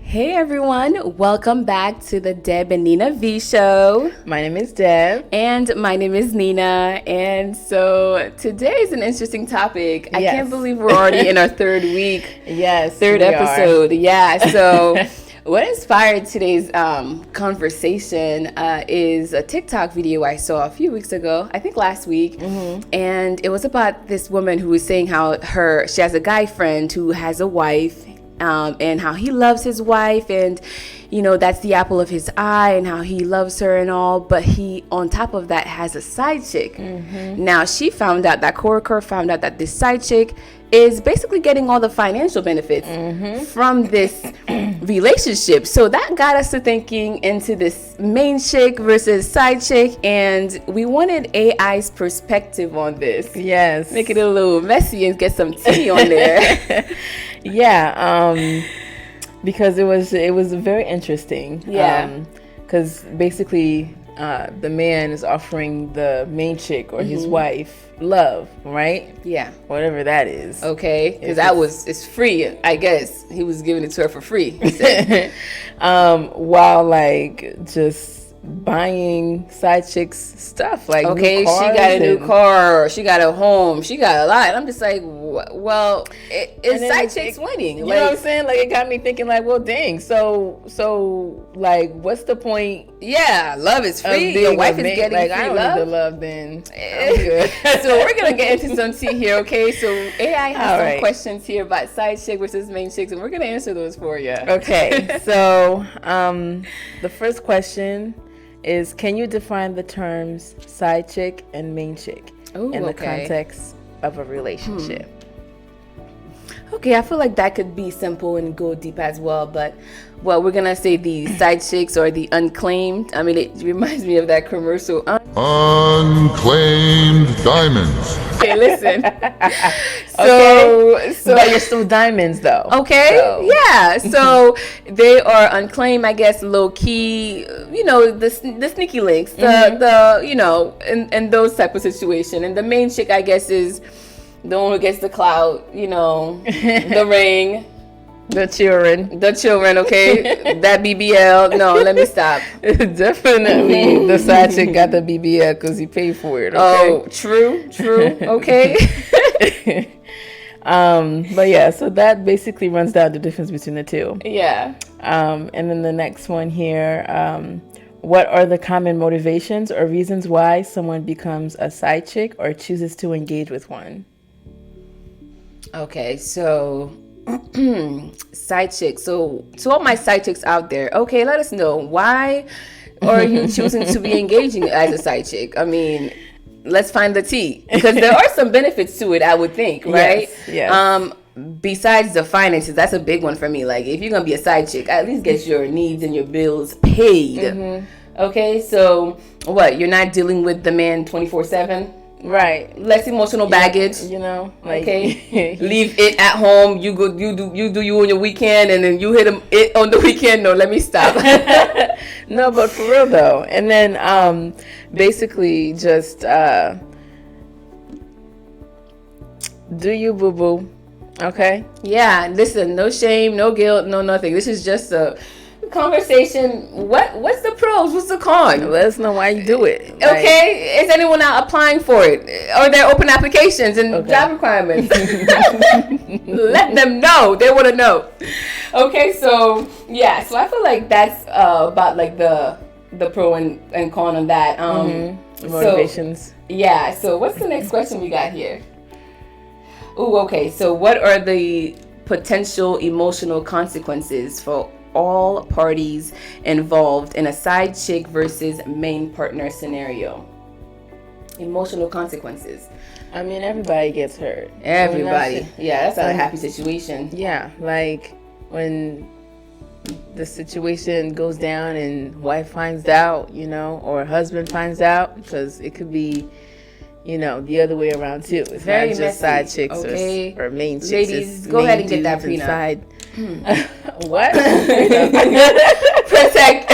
Hey everyone, welcome back to the Deb and Nina V show. My name is Deb. And my name is Nina. And so today is an interesting topic. I can't believe we're already in our third week. Yes. Third episode. Yeah. So what inspired today's conversation is a TikTok video I saw a few weeks ago, I think last week. Mm-hmm. And it was about this woman who was saying how she has a guy friend who has a wife. And how he loves his wife, and that's the apple of his eye, and how he loves her and all, but he on top of that has a side chick. Mm-hmm. Now she found out, that coworker found out, that this side chick is basically getting all the financial benefits from this relationship. So that got us to thinking into this main chick versus side chick, and we wanted AI's perspective on this. Yes. Make it a little messy and get some tea on there. Yeah, because it was very interesting. Yeah. Because basically, the man is offering the main chick or his wife love, right? Yeah. Whatever that is. Okay. Because it's free, I guess. He was giving it to her for free. While just buying side chicks stuff, like okay, she got a new car, she got a home, she got a lot. I'm just like, well, it's side chicks winning. You know what I'm saying? Like, it got me thinking, like, well, dang. So like, what's the point? Yeah, love is free. Your wife is getting free I don't love. need the love, then I'm good. So we're gonna get into some tea here, okay? So AI has some questions here about side chick versus main chicks, and we're gonna answer those for you. Okay. So the first question is, can you define the terms side chick and main chick in the context of a relationship? Okay, I feel like that could be simple and go deep as well, but we're gonna say the side chicks or the unclaimed. I mean, it reminds me of that commercial. Unclaimed diamonds. Okay, listen. So but you're still diamonds, though. Okay, yeah. So they are unclaimed, I guess, low key. The sneaky links, and those type of situation. And the main chick, I guess, is the one who gets the clout, the ring. The children, okay? That BBL. No, let me stop. Definitely the side chick got the BBL because he paid for it, okay? Oh, true, okay. But yeah, so that basically runs down the difference between the two. Yeah. And then the next one here, what are the common motivations or reasons why someone becomes a side chick or chooses to engage with one? Okay, so side chick. So to all my side chicks out there, okay, let us know, why are you choosing to be engaging as a side chick? I mean, let's find the tea, because there are some benefits to it, I would think, right? Yes. Besides the finances, that's a big one for me. Like, if you're gonna be a side chick, at least get your needs and your bills paid. Okay, so what, you're not dealing with the man 24/7? Right. Less emotional baggage. Okay. Leave it at home. You do you on your weekend, and then you hit it on the weekend. No, let me stop. No, but for real though. And then basically just do you, boo boo. Okay? Yeah, listen, no shame, no guilt, no nothing. This is just a conversation. What's the pros? What's the cons? Let us know why you do it. Okay, is anyone out applying for it? Are there open applications and job requirements? Let them know. They want to know. Okay, so yeah, so I feel like that's about like the pro and con on that. Motivations. So what's the next question we got here? Ooh, okay. So what are the potential emotional consequences for all parties involved in a side chick versus main partner scenario? Emotional consequences. I mean, everybody gets hurt. Everybody. That's not a happy situation. Yeah, like when the situation goes down and wife finds out, or husband finds out, because it could be, the other way around too. It's very not just messy. side chicks or main chicks. Ladies, go ahead and get that prenup. What? Protect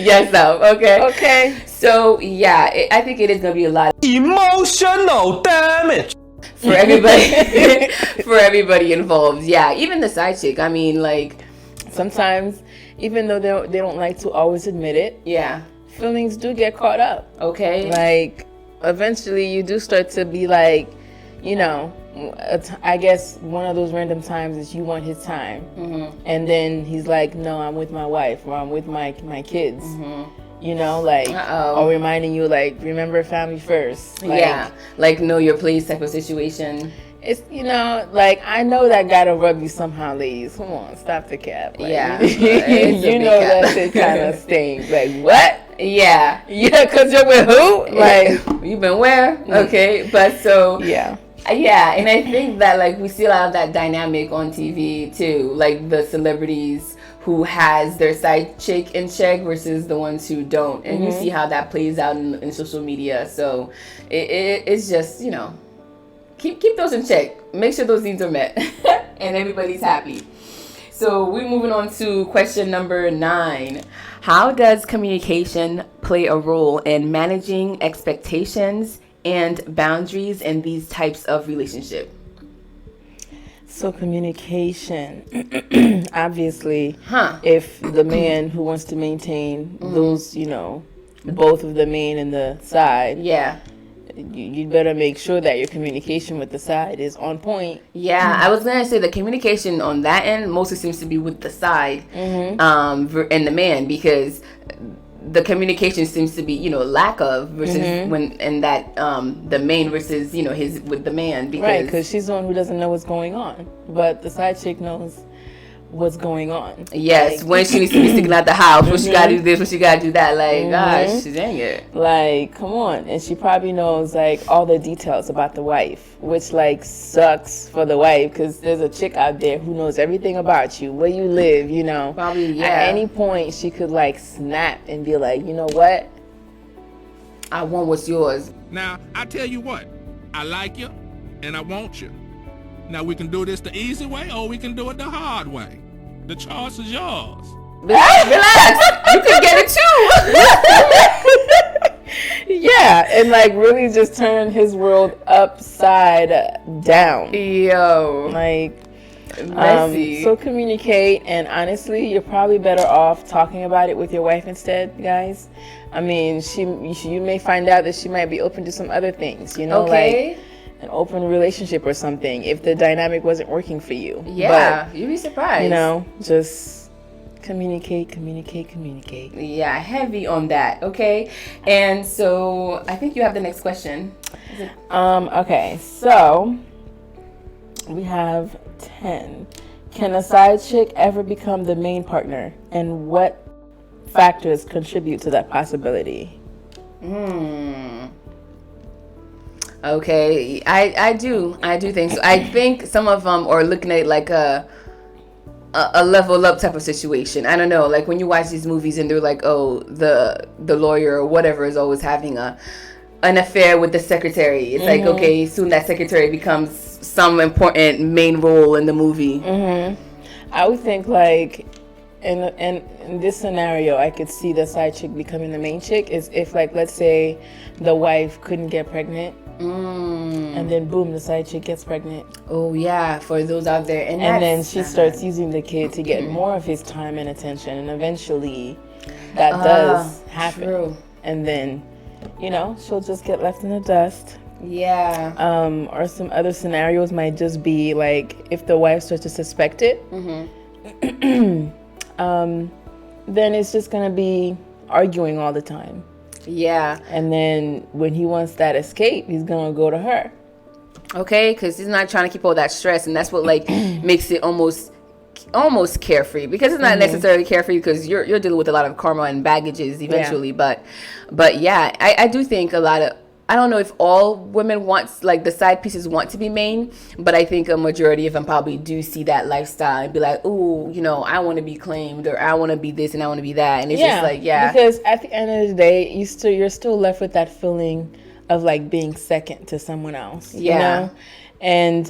yourself, okay? Okay. So, yeah, I think it is going to be a lot of emotional damage for everybody, for everybody involved. Yeah, even the side chick. I mean, like, sometimes, even though they don't like to always admit it, Yeah. feelings do get caught up. Okay. Like, eventually you do start to be like, you know, I guess one of those random times is you want his time. And then he's like, no, I'm with my wife, or I'm with my kids. You know, like, or reminding you, like, remember family first. Like, yeah. Like, know your place type of situation. it's, you know, like, I know that gotta rub you somehow, ladies. Come on, stop the cap. Like, Yeah. you know that's it kind of stings. Like, what? Yeah. Yeah, because you're with who? Like, You've been where? Okay. But so, yeah. yeah, and I think that like we see a lot of that dynamic on TV too, like the celebrities who has their side chick in check versus the ones who don't, and you see how that plays out in social media. So it's just, you know, keep those in check, make sure those needs are met, and everybody's happy. So we're moving on to question number 9. How does communication play a role in managing expectations and boundaries in these types of relationship? So communication, obviously, if the man who wants to maintain those, you know, both of the main and the side, Yeah. you better make sure that your communication with the side is on point. Yeah, I was gonna say the communication on that end mostly seems to be with the side, and the man, because the communication seems to be, you know, lack of versus when, and that the main versus, you know, his with the man, because Right, because she's the one who doesn't know what's going on, but the side chick knows what's going on. yes, Like, when she needs to be sticking out the house, when she gotta do this, when she gotta do that, like gosh, dang it. like, come on. And she probably knows, like, all the details about the wife, which, like, sucks for the wife, because there's a chick out there who knows everything about you, where you live, you know. Probably, yeah. At any point, she could, like, snap and be like, you know what? I want what's yours. Now, I tell you what, I like you and I want you. Now, we can do this the easy way or we can do it the hard way. The choice is yours. Relax, you can get it too. Yeah, and, like, really just turn his world upside down. Yo, Like, messy. so communicate, and honestly, you're probably better off talking about it with your wife instead, guys. I mean, you may find out that she might be open to some other things, you know, Okay. like an open relationship or something, if the dynamic wasn't working for you. Yeah, you'd be surprised. But, you know, just communicate. Yeah, heavy on that. Okay, and so I think you have the next question. Okay, so we have 10. Can a side chick ever become the main partner, and what factors contribute to that possibility? Okay, I do think so. I think some of them are looking at it like a level up type of situation. I don't know, like when you watch these movies and they're like, oh, the lawyer or whatever is always having an affair with the secretary. It's like, okay, soon that secretary becomes some important main role in the movie. I would think, like, in this scenario, I could see the side chick becoming the main chick is if, like, let's say the wife couldn't get pregnant, and then boom, the side chick gets pregnant. Oh yeah, for those out there, and then she starts using the kid to get more of his time and attention, and eventually that does happen. True. And then, you know, she'll just get left in the dust. Yeah. Or some other scenarios might just be like if the wife starts to suspect it, then it's just gonna be arguing all the time. Yeah. And then when he wants that escape, he's gonna go to her. Okay, because he's not trying to keep all that stress, and that's what like makes it almost carefree, because it's not necessarily carefree because you're dealing with a lot of karma and baggages eventually. But yeah, I do think a lot of, I don't know if all women want, like the side pieces want to be main, but I think a majority of them probably do see that lifestyle and be like, ooh, you know, I want to be claimed, or I want to be this and I want to be that, and it's just like, yeah, because at the end of the day, you're still left with that feeling of like being second to someone else. Yeah. You know? And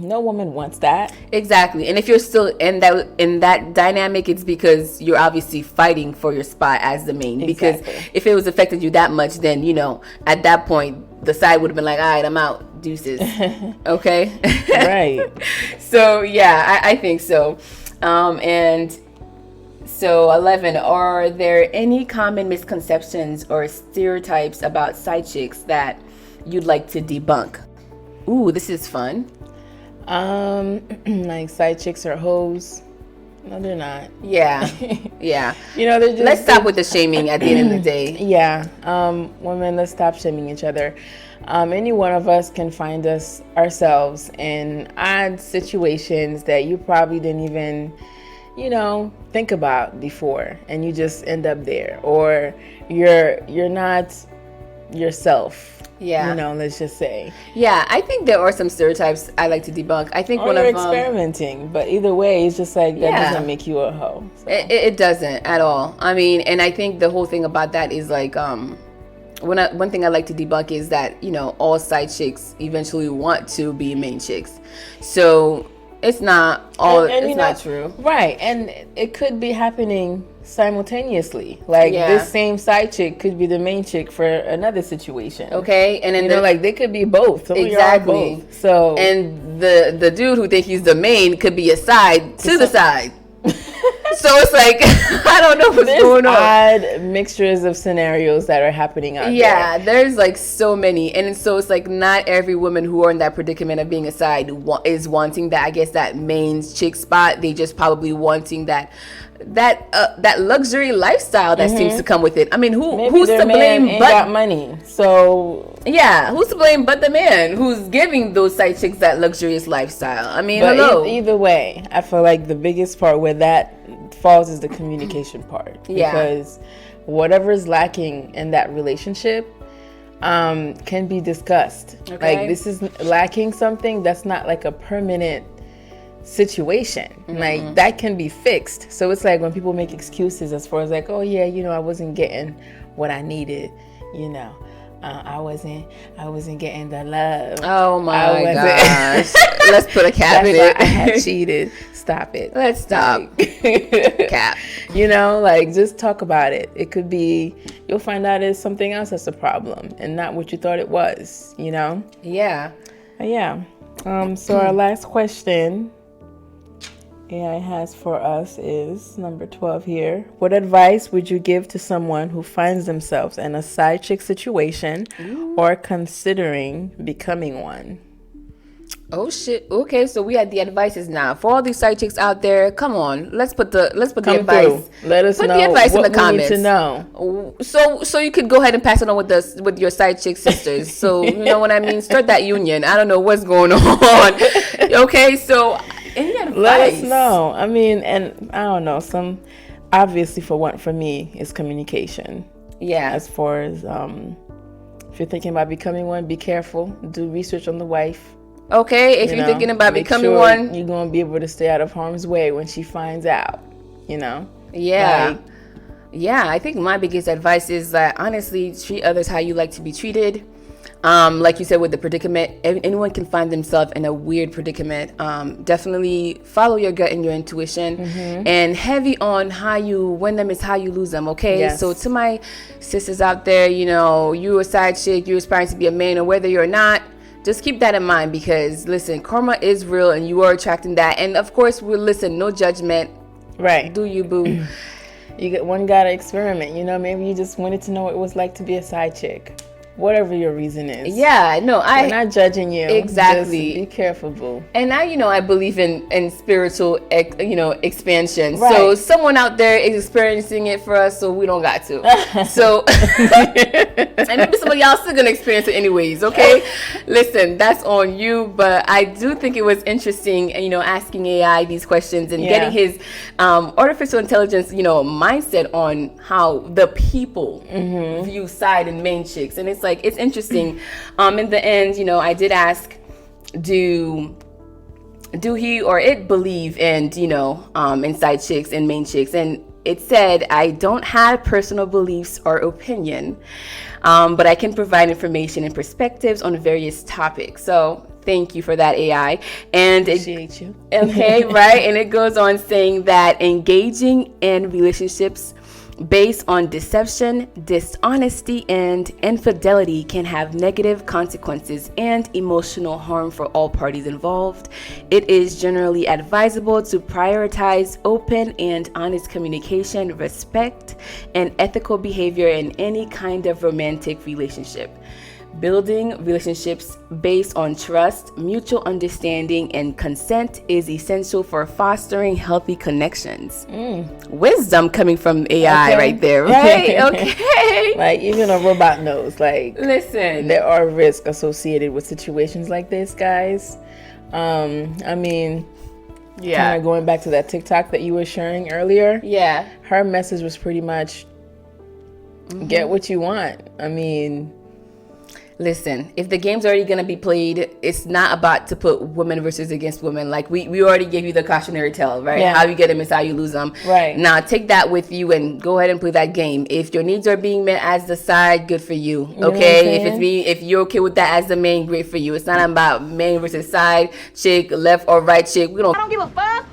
no woman wants that. exactly. And if you're still in that dynamic, it's because you're obviously fighting for your spot as the main. Because Exactly. if it was affected you that much, then, you know, at that point the side would have been like, all right, I'm out, deuces. Okay. Right. So yeah, I think so. And so 11, are there any common misconceptions or stereotypes about side chicks that you'd like to debunk? Ooh, this is fun. Like side chicks are hoes. No, they're not. Yeah. Yeah. They're just, Let's stop with the shaming at the end of the day. Yeah. Women, let's stop shaming each other. Any one of us can find ourselves in odd situations that you probably didn't even, think about before, and you just end up there, or you're not yourself. Yeah. Let's just say. Yeah, I think there are some stereotypes I like to debunk. I think or you're experimenting, but either way, it's just like that doesn't make you a hoe. So. It doesn't at all. I mean, and I think the whole thing about that is like, one thing I like to debunk is that, all side chicks eventually want to be main chicks. So it's not all, it's not true. Right. And it could be happening simultaneously. Like this same side chick could be the main chick for another situation. Okay. And then like they could be both. Exactly. Both. So and the dude who think he's the main could be a side to the side. So it's like, I don't know what's going on. Odd mixtures of scenarios that are happening out there. Yeah, there's like so many. And so it's like not every woman who are in that predicament of being a side is wanting that, I guess, that main chick spot. They just probably wanting that luxury lifestyle that seems to come with it. I mean, who's to blame but got money? So yeah, who's to blame but the man who's giving those side chicks that luxurious lifestyle? I mean, but hello. Either way, I feel like the biggest part where that falls is the communication part. Yeah. Because whatever is lacking in that relationship can be discussed. Okay. Like this is lacking something that's not like a permanent situation. Like that can be fixed. So it's like when people make excuses as far as like, oh yeah, I wasn't getting what I needed, I wasn't getting the love. Oh my gosh. Let's put a cap in it. I had cheated. Stop it. Let's stop. Cap. Like just talk about it. It could be, you'll find out it's something else that's a problem and not what you thought it was, Yeah. Yeah. So our last question AI has for us is number 12 here. What advice would you give to someone who finds themselves in a side chick situation or considering becoming one? Oh shit. Okay, so we had the advices now. For all these side chicks out there, come on. Let's put the advice. Let us know the advice in the what we comments. need to know. So you could go ahead and pass it on with your side chick sisters. So you know what I mean? Start that union. I don't know what's going on. Okay, so any advice? Let us know. I mean, and I don't know, obviously for me is communication. Yeah. As far as if you're thinking about becoming one, be careful. Do research on the wife. Okay, if you're thinking about becoming one, you're going to be able to stay out of harm's way when she finds out, Yeah. I think my biggest advice is that honestly, treat others how you like to be treated. Like you said with the predicament, anyone can find themselves in a weird predicament. Definitely follow your gut and your intuition, and heavy on how you win them is how you lose them. Okay, yes. So to my sisters out there, you're a side chick, you're aspiring to be a man, or whether you're not, just keep that in mind, because listen, karma is real and you are attracting that. And of course, no judgment. Right. Do you, boo? One gotta experiment. Maybe you just wanted to know what it was like to be a side chick. Whatever your reason is. Yeah, no, we're not judging you. Exactly. Just be careful, boo. And now, I believe in spiritual, expansion. Right. So someone out there is experiencing it for us, so we don't got to. So, and maybe some of y'all still gonna experience it anyways, okay? Listen, that's on you, but I do think it was interesting, asking AI these questions and getting his artificial intelligence, mindset on how the people view side and main chicks. And it's interesting. In the end, I did ask, do he or it believe in, in side chicks and main chicks? And it said, I don't have personal beliefs or opinion, but I can provide information and perspectives on various topics. So thank you for that, AI. And appreciate you. Okay, right. And it goes on saying that engaging in relationships based on deception, dishonesty, and infidelity can have negative consequences and emotional harm for all parties involved. It is generally advisable to prioritize open and honest communication, respect, and ethical behavior in any kind of romantic relationship. Building relationships based on trust, mutual understanding, and consent is essential for fostering healthy connections. Wisdom coming from AI right there, right? Okay. Like, even a robot knows, like, Listen, there are risks associated with situations like this, guys. I mean, kind of going back to that TikTok that you were sharing earlier. Yeah. Her message was pretty much, get what you want. I mean, listen, if the game's already going to be played, it's not about to put women versus against women. Like, we already gave you the cautionary tale, right? Yeah. How you get them is how you lose them. Right. Now, take that with you and go ahead and play that game. If your needs are being met as the side, good for you. You know what I'm Okay? saying? If you're okay with that as the main, great for you. It's not about main versus side, chick, left or right chick. I don't give a fuck.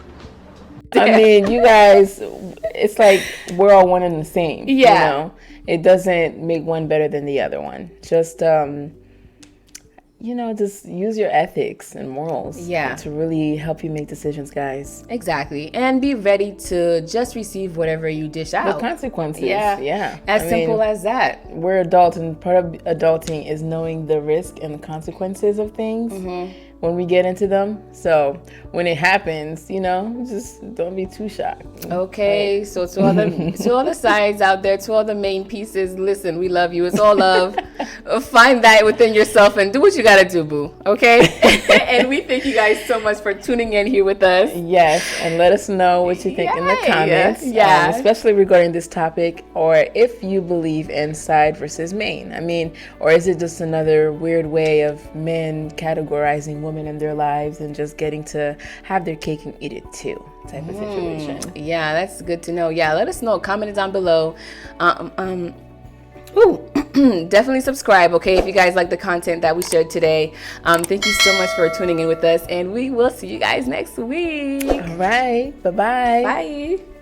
I mean, you guys, it's like we're all one and the same. Yeah. You know? It doesn't make one better than the other one. Just, just use your ethics and morals to really help you make decisions, guys. Exactly. And be ready to just receive whatever you dish out. The consequences. Yeah. Yeah. As simple as that. We're adults, and part of adulting is knowing the risk and the consequences of things when we get into them. So when it happens, just don't be too shocked. Okay, so to all the sides out there, to all the main pieces, listen, we love you. It's all love. Find that within yourself and do what you gotta do, boo. Okay? And we thank you guys so much for tuning in here with us. Yes, and let us know what you think in the comments. Yeah. Especially regarding this topic, or if you believe in side versus main. I mean, or is it just another weird way of men categorizing women in their lives and just getting to have their cake and eat it too type of situation? Yeah, that's good to know. Yeah, let us know. Comment it down below. Definitely subscribe, okay, if you guys like the content that we shared today. Thank you so much for tuning in with us, and we will see you guys next week. All right. Bye-bye. Bye.